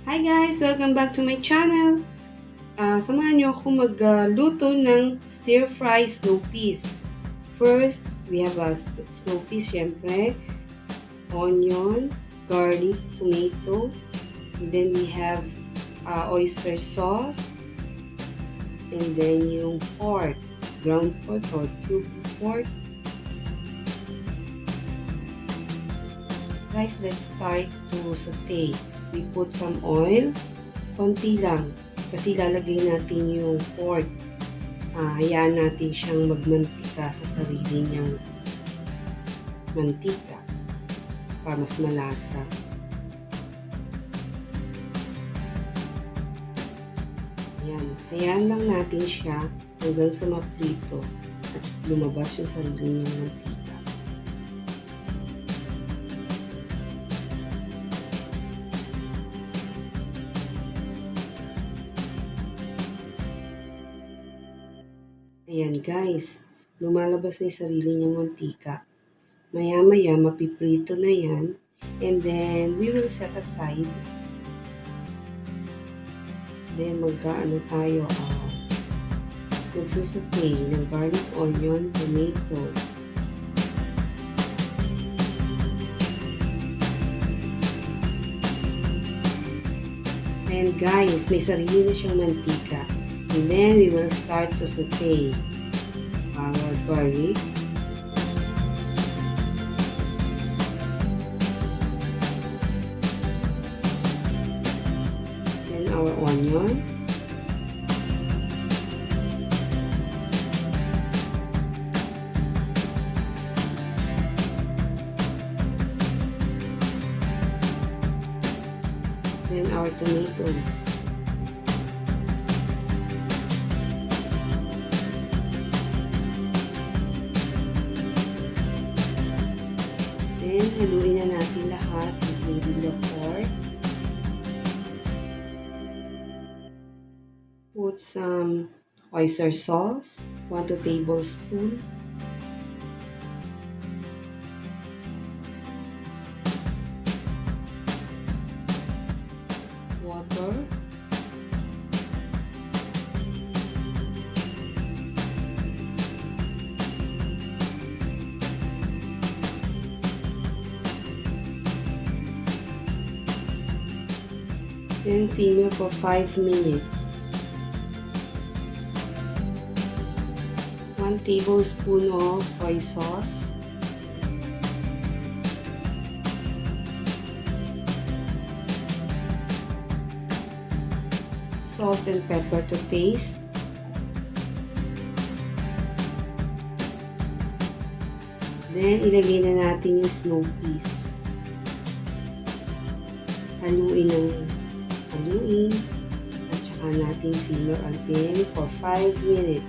Hi guys! Welcome back to my channel! Samahan niyo ako magluto ng stir-fry snow peas. First, we have a snow peas, syempre, onion, garlic, tomato, and then we have oyster sauce, and then yung pork, ground pork or cube pork. Guys, let's start to saute. We put some oil, konti lang, kasi lalagay natin yung pork. Hayaan natin siyang magmantika sa sarili niyang mantika para mas malasa. Ayan, hayaan lang natin siya hanggang sa maprito at lumabas yung sarili niyang mantika. Ayan guys, lumalabas na yung sarili niyang mantika. Maya-maya, mapiprito na yan. And then, we will set aside. Then, magkaano tayo, magsusutay ng garlic, onion, tomato. And guys, may sarili na siyang mantika. And then, we will start to saute our garlic. Then, our onion. Then, our tomatoes. Then, haluin na natin lahat, including the pork. Put some oyster sauce, 1 tablespoons. Water. Then simmer for 5 minutes. 1 tablespoon of soy sauce. Salt and pepper to taste. Then ilagay na natin yung snow peas. Haluin at saka natin simmer again for 5 minutes.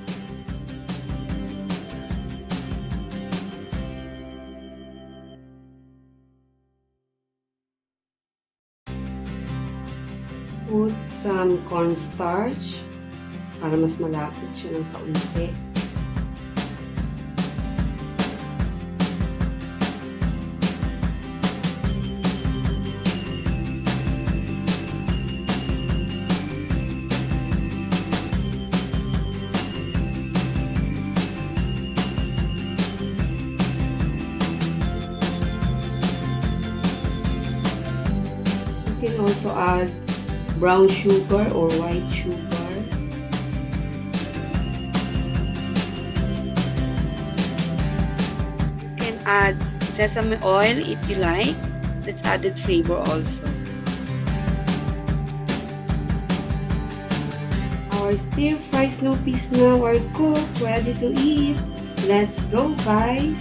Put some cornstarch para mas malapit siya ng kaunti. You can also add brown sugar or white sugar. You can add sesame oil if you like. That's added flavor also. Our stir-fry snow peas now are cooked, ready to eat. Let's go guys!